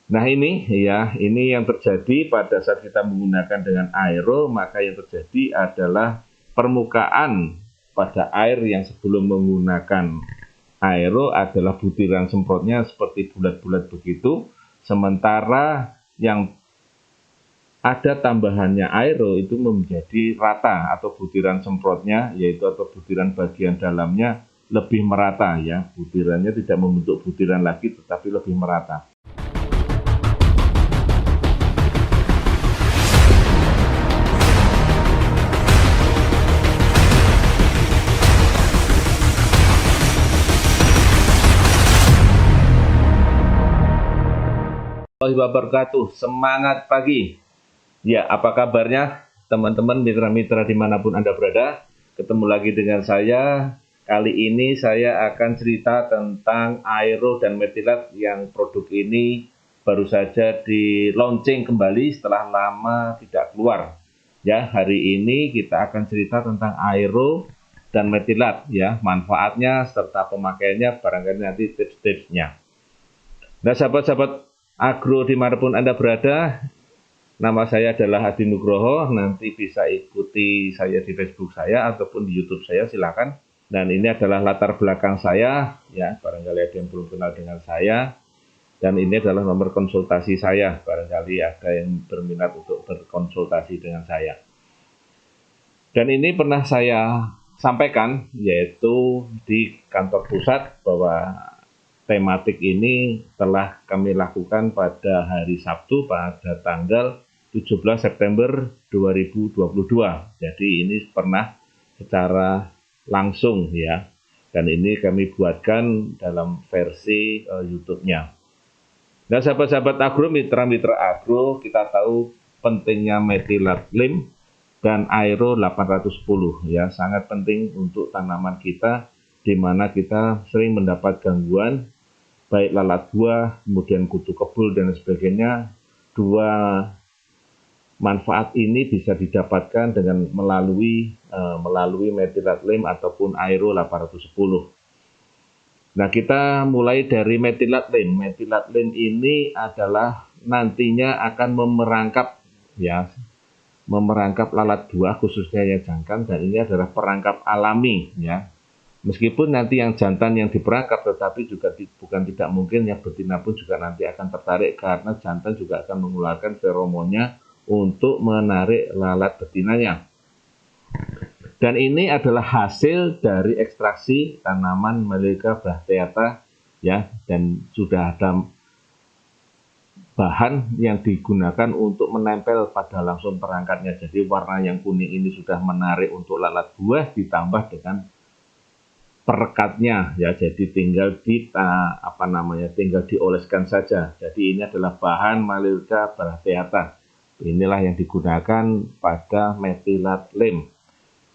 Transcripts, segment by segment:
Nah ini ya, ini yang terjadi pada saat kita menggunakan dengan aero, maka yang terjadi adalah permukaan pada air yang sebelum menggunakan aero adalah butiran semprotnya seperti bulat-bulat begitu, sementara yang ada tambahannya aero itu menjadi rata atau butiran semprotnya yaitu atau butiran bagian dalamnya lebih merata ya, butirannya tidak membentuk butiran lagi tetapi lebih merata. Warahmatullahi wabarakatuh. Semangat pagi. Ya, apa kabarnya teman-teman mitra-mitra dimanapun Anda berada? Ketemu lagi dengan saya. Kali ini saya akan cerita tentang aero dan metilat yang produk ini baru saja di launching kembali setelah lama tidak keluar. Ya, hari ini kita akan cerita tentang aero dan metilat ya, manfaatnya serta pemakaiannya, barangkali nanti tips-tipsnya. Nah, sahabat-sahabat agro dimanapun Anda berada, nama saya adalah Hadi Nugroho. Nanti bisa ikuti saya di Facebook saya ataupun di YouTube saya, silakan. Dan ini adalah latar belakang saya, ya barangkali ada yang belum kenal dengan saya. Dan ini adalah nomor konsultasi saya, barangkali ada yang berminat untuk berkonsultasi dengan saya. Dan ini pernah saya sampaikan, yaitu di kantor pusat, bahwa tematik ini telah kami lakukan pada hari Sabtu pada tanggal 17 September 2022. Jadi ini pernah secara langsung ya. Dan ini kami buatkan dalam versi YouTube-nya. Nah, sahabat-sahabat agro, mitra-mitra agro, kita tahu pentingnya metilat lim dan aero 810 ya, sangat penting untuk tanaman kita di mana kita sering mendapat gangguan baik lalat buah, kemudian kutu kebul dan sebagainya. Dua manfaat ini bisa didapatkan dengan melalui metilat lim ataupun aero 810. Nah, kita mulai dari metilat lim. Metilat lim ini adalah nantinya akan memerangkap lalat buah khususnya yang jantan, dan ini adalah perangkap alami ya. Meskipun nanti yang jantan yang diperangkap, tetapi juga bukan tidak mungkin yang betina pun juga nanti akan tertarik, karena jantan juga akan mengeluarkan feromonnya untuk menarik lalat betinanya. Dan ini adalah hasil dari ekstraksi tanaman Melica bracteata ya, dan sudah ada bahan yang digunakan untuk menempel pada langsung perangkatnya. Jadi warna yang kuning ini sudah menarik untuk lalat buah, ditambah dengan perekatnya ya, jadi tinggal dioleskan saja. Jadi ini adalah bahan Melica bracteata. Inilah yang digunakan pada metilat lim.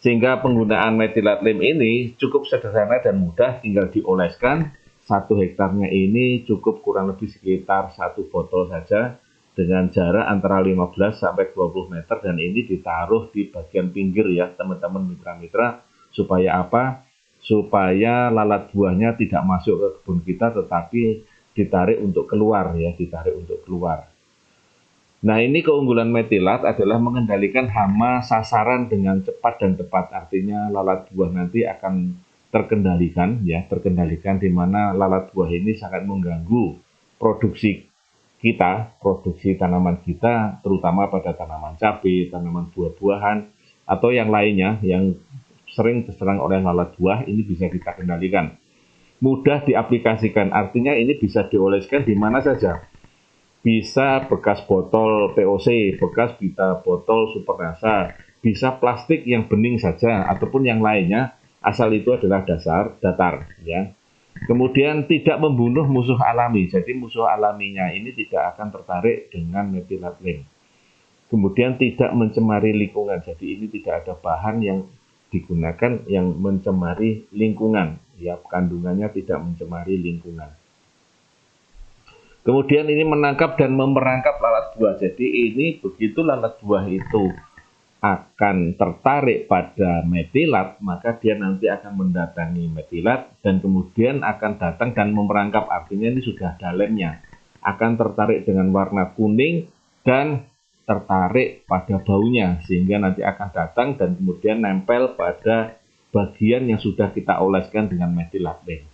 Sehingga penggunaan metilat lim ini cukup sederhana dan mudah, tinggal dioleskan. 1 hektarnya ini cukup kurang lebih sekitar 1 botol saja dengan jarak antara 15 sampai 20 meter, dan ini ditaruh di bagian pinggir ya teman-teman mitra-mitra. Supaya apa? Supaya lalat buahnya tidak masuk ke kebun kita, tetapi ditarik untuk keluar ya, ditarik untuk keluar. Nah, ini keunggulan metilat adalah mengendalikan hama sasaran dengan cepat dan tepat. Artinya lalat buah nanti akan terkendalikan ya, terkendalikan di mana lalat buah ini sangat mengganggu produksi kita, produksi tanaman kita, terutama pada tanaman cabai, tanaman buah-buahan atau yang lainnya yang sering terserang oleh lalat buah. Ini bisa kita kendalikan. Mudah diaplikasikan, artinya ini bisa dioleskan di mana saja. Bisa bekas botol POC, bekas botol Supernasa, bisa plastik yang bening saja ataupun yang lainnya, asal itu adalah datar ya. Kemudian tidak membunuh musuh alami. Jadi musuh alaminya ini tidak akan tertarik dengan metilat lim. Kemudian tidak mencemari lingkungan. Jadi ini tidak ada bahan yang digunakan yang mencemari lingkungan ya, kandungannya tidak mencemari lingkungan. Kemudian ini menangkap dan memerangkap lalat buah. Jadi ini begitu lalat buah itu akan tertarik pada metilat, maka dia nanti akan mendatangi metilat dan kemudian akan datang dan memerangkap. Artinya ini sudah ada lemnya. akan tertarik dengan warna kuning dan tertarik pada baunya, sehingga nanti akan datang dan kemudian nempel pada bagian yang sudah kita oleskan dengan metilatlin.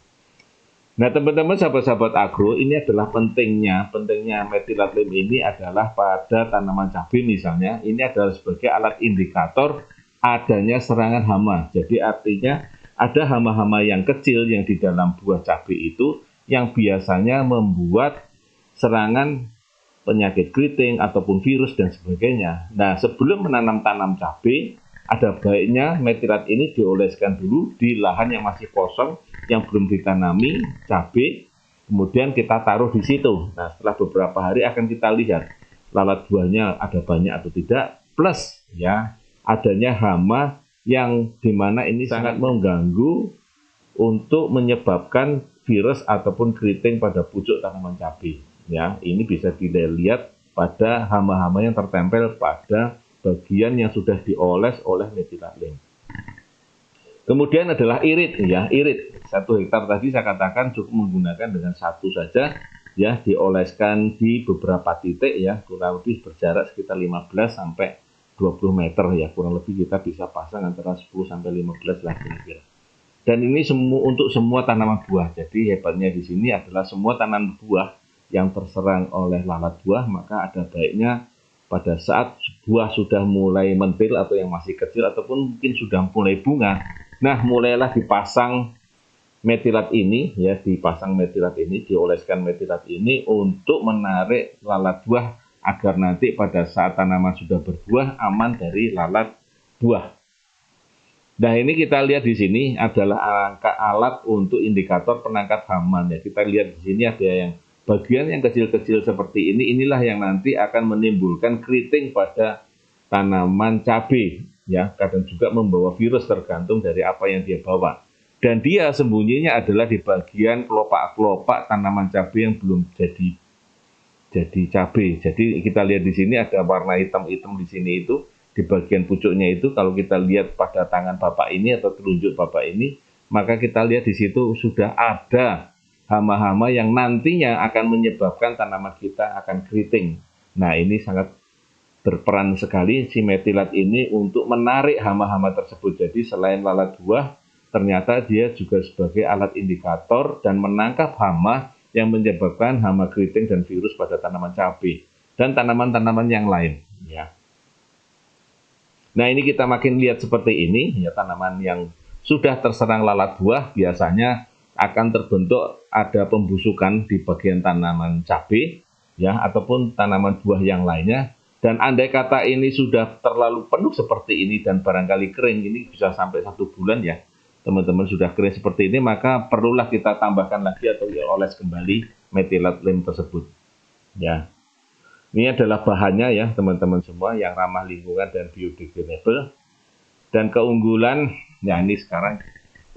Nah, teman-teman sahabat-sahabat agro, ini adalah pentingnya metilatlin ini adalah pada tanaman cabai misalnya, ini adalah sebagai alat indikator adanya serangan hama. Jadi artinya ada hama-hama yang kecil yang di dalam buah cabai itu yang biasanya membuat serangan penyakit keriting ataupun virus dan sebagainya. Nah, sebelum menanam cabai, ada baiknya metilat ini dioleskan dulu di lahan yang masih kosong, yang belum ditanami cabai, kemudian kita taruh di situ. Nah, setelah beberapa hari akan kita lihat lalat buahnya ada banyak atau tidak, plus ya adanya hama yang dimana ini sangat mengganggu untuk menyebabkan virus ataupun keriting pada pucuk tanaman cabai. Ya, ini bisa dilihat pada hama-hama yang tertempel pada bagian yang sudah dioles oleh metilatlin. Kemudian adalah irit, ya, irit. 1 hektar tadi saya katakan cukup menggunakan dengan 1 saja, ya, dioleskan di beberapa titik, ya, kurang lebih berjarak sekitar 15 sampai 20 meter, ya, kurang lebih kita bisa pasang antara 10 sampai 15 lah kira-kira. Dan ini untuk semua tanaman buah. Jadi hebatnya di sini adalah semua tanaman buah yang terserang oleh lalat buah, maka ada baiknya pada saat buah sudah mulai mentil atau yang masih kecil ataupun mungkin sudah mulai bunga, nah mulailah dipasang metilat ini, ya, dioleskan metilat ini untuk menarik lalat buah agar nanti pada saat tanaman sudah berbuah aman dari lalat buah. Nah, ini kita lihat di sini adalah angka alat untuk indikator penangkap hama. Ya, kita lihat di sini ada yang bagian yang kecil-kecil seperti ini, inilah yang nanti akan menimbulkan keriting pada tanaman cabai, ya, kadang juga membawa virus tergantung dari apa yang dia bawa. Dan dia sembunyinya adalah di bagian kelopak-kelopak tanaman cabai yang belum jadi cabai. Jadi kita lihat di sini ada warna hitam-hitam di sini itu di bagian pucuknya itu. Kalau kita lihat pada tangan Bapak ini atau telunjuk Bapak ini, maka kita lihat di situ sudah ada hama-hama yang nantinya akan menyebabkan tanaman kita akan keriting. Nah, ini sangat berperan sekali si metilat ini untuk menarik hama-hama tersebut. Jadi selain lalat buah, ternyata dia juga sebagai alat indikator dan menangkap hama yang menyebabkan hama keriting dan virus pada tanaman cabai dan tanaman-tanaman yang lain, ya. Nah, ini kita makin lihat seperti ini, ya, tanaman yang sudah terserang lalat buah biasanya akan terbentuk ada pembusukan di bagian tanaman cabai, ya, ataupun tanaman buah yang lainnya. Dan andai kata ini sudah terlalu penuh seperti ini dan barangkali kering, ini bisa sampai 1 bulan, ya, teman-teman sudah kering seperti ini, maka perlulah kita tambahkan lagi atau oles kembali metilatlin tersebut, ya. Ini adalah bahannya, ya, teman-teman semua, yang ramah lingkungan dan biodegradable. Dan keunggulan, ya, ini sekarang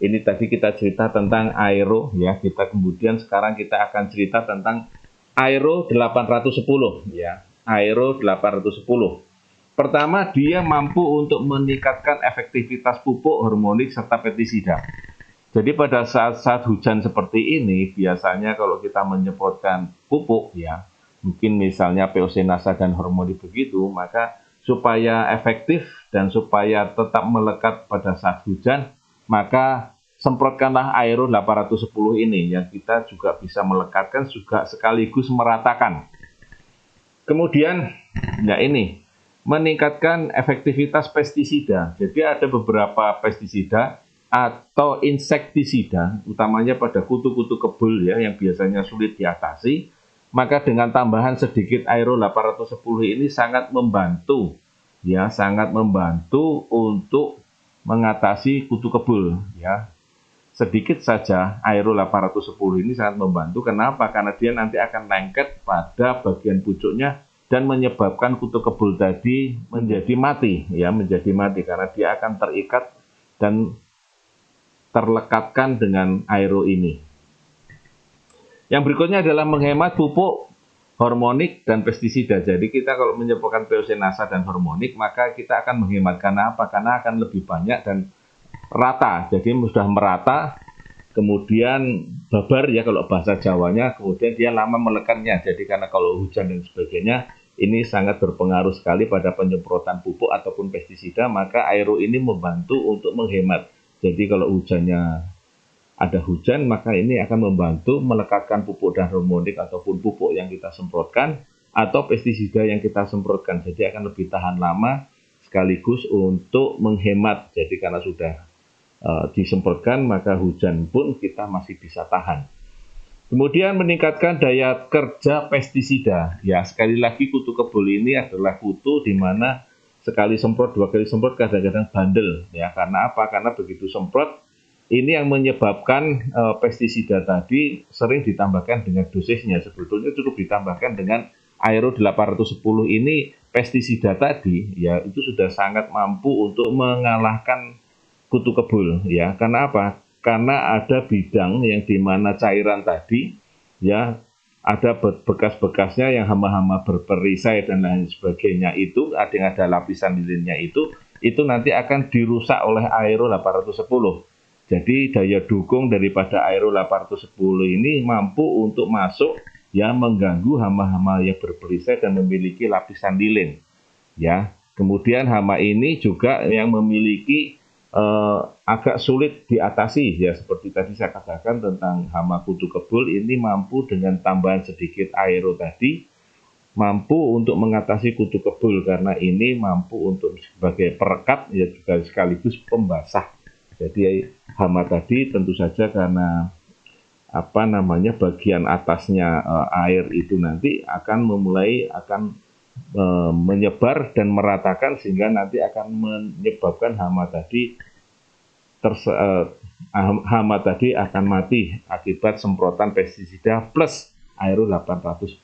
ini tadi kita cerita tentang aero, ya, kemudian sekarang kita akan cerita tentang aero 810, ya, aero 810. Pertama, dia mampu untuk meningkatkan efektivitas pupuk, hormonik, serta pestisida. Jadi pada saat hujan seperti ini, biasanya kalau kita menyemprotkan pupuk, ya, mungkin misalnya POC-NASA dan hormonik begitu, maka supaya efektif dan supaya tetap melekat pada saat hujan, maka semprotkanlah aero 810 ini, yang kita juga bisa melekatkan juga sekaligus meratakan. Kemudian, ya, ini meningkatkan efektivitas pestisida. Jadi ada beberapa pestisida atau insektisida, utamanya pada kutu-kutu kebul, ya, yang biasanya sulit diatasi. Maka dengan tambahan sedikit aero 810 ini sangat membantu, ya, sangat membantu untuk mengatasi kutu kebul, ya. Sedikit saja aero 810 ini sangat membantu. Kenapa? Karena dia nanti akan lengket pada bagian pucuknya dan menyebabkan kutu kebul tadi menjadi mati, ya, menjadi mati karena dia akan terikat dan terlekatkan dengan aero ini. Yang berikutnya adalah menghemat pupuk, hormonik, dan pestisida. Jadi kita kalau menyemprotkan POC-NASA dan hormonik, maka kita akan menghemat. Karena apa? Karena akan lebih banyak dan rata. Jadi sudah merata kemudian babar ya kalau bahasa Jawanya, kemudian dia lama melekannya. Jadi karena kalau hujan dan sebagainya, ini sangat berpengaruh sekali pada penyemprotan pupuk ataupun pestisida, maka aero ini membantu untuk menghemat. Jadi kalau hujannya ada hujan, maka ini akan membantu melekatkan pupuk dan hormonik ataupun pupuk yang kita semprotkan atau pestisida yang kita semprotkan. Jadi akan lebih tahan lama sekaligus untuk menghemat. Jadi karena sudah disemprotkan, maka hujan pun kita masih bisa tahan. Kemudian meningkatkan daya kerja pestisida. Ya, sekali lagi kutu kebul ini adalah kutu di mana sekali semprot, 2 kali semprot kadang-kadang bandel. Ya, karena apa? Karena begitu semprot, ini yang menyebabkan pestisida tadi sering ditambahkan dengan dosisnya. Sebetulnya cukup ditambahkan dengan Aero 810 ini pestisida tadi, ya itu sudah sangat mampu untuk mengalahkan kutu kebul. Ya, karena apa? Karena ada bidang yang dimana cairan tadi, ya ada bekas-bekasnya yang hama-hama berperisai dan lain sebagainya itu, ada lapisan lilinnya itu nanti akan dirusak oleh Aero 810. Jadi daya dukung daripada Aero 810 ini mampu untuk masuk ya mengganggu hama-hama yang berperisai dan memiliki lapisan lilin. Ya, kemudian hama ini juga yang memiliki agak sulit diatasi ya, seperti tadi saya katakan tentang hama kutu kebul ini mampu dengan tambahan sedikit Aero tadi mampu untuk mengatasi kutu kebul karena ini mampu untuk sebagai perekat ya juga sekaligus pembasah. Jadi hama tadi tentu saja karena bagian atasnya air itu nanti akan menyebar dan meratakan sehingga nanti akan menyebabkan hama tadi akan mati akibat semprotan pestisida plus Aero 810.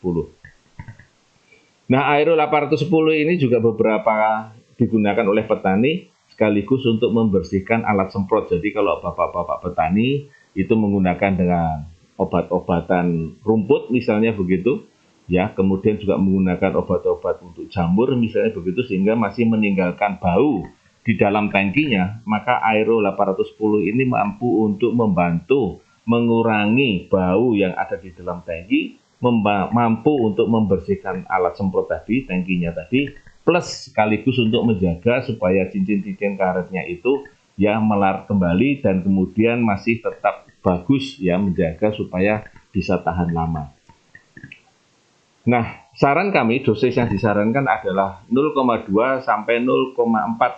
Nah, Aero 810 ini juga beberapa digunakan oleh petani sekaligus untuk membersihkan alat semprot. Jadi kalau bapak-bapak petani itu menggunakan dengan obat-obatan rumput misalnya begitu, ya kemudian juga menggunakan obat-obat untuk jamur misalnya begitu sehingga masih meninggalkan bau di dalam tangkinya, maka Aero 810 ini mampu untuk membantu mengurangi bau yang ada di dalam tangki, mampu untuk membersihkan alat semprot tadi, tangkinya tadi, plus sekaligus untuk menjaga supaya cincin-cincin karetnya itu ya melar kembali dan kemudian masih tetap bagus ya, menjaga supaya bisa tahan lama. Nah, saran kami dosis yang disarankan adalah 0,2 sampai 0,4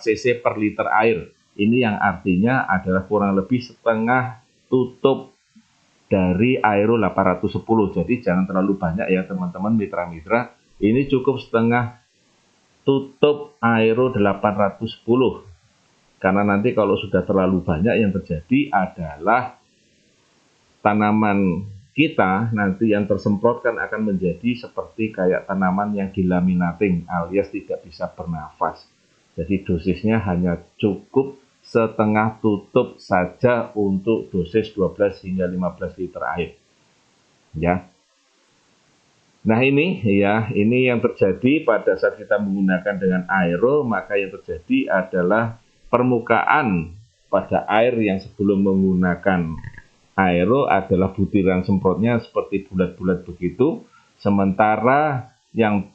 cc per liter air. Ini yang artinya adalah kurang lebih setengah tutup dari Aero 810. Jadi jangan terlalu banyak ya teman-teman mitra-mitra. Ini cukup setengah tutup Aero 810. Karena nanti kalau sudah terlalu banyak yang terjadi adalah tanaman kita nanti yang tersemprotkan akan menjadi seperti kayak tanaman yang dilaminating alias tidak bisa bernafas. Jadi dosisnya hanya cukup setengah tutup saja untuk dosis 12 hingga 15 liter air. Ya. Nah ini yang terjadi pada saat kita menggunakan dengan Aero, maka yang terjadi adalah permukaan pada air yang sebelum menggunakan Aero adalah butiran semprotnya seperti bulat-bulat begitu, sementara yang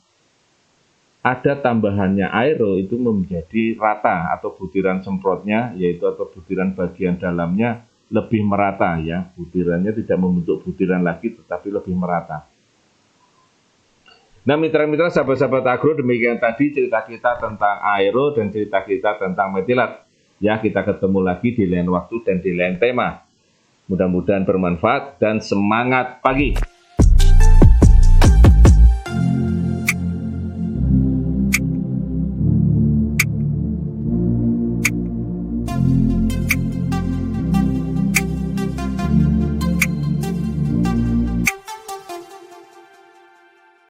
ada tambahannya Aero itu menjadi rata atau butiran semprotnya yaitu atau butiran bagian dalamnya lebih merata ya, butirannya tidak membentuk butiran lagi tetapi lebih merata. Nah mitra-mitra sahabat-sahabat agro, demikian tadi cerita kita tentang Aero dan cerita kita tentang metilat. Ya, kita ketemu lagi di lain waktu dan di lain tema. Mudah-mudahan bermanfaat dan semangat pagi.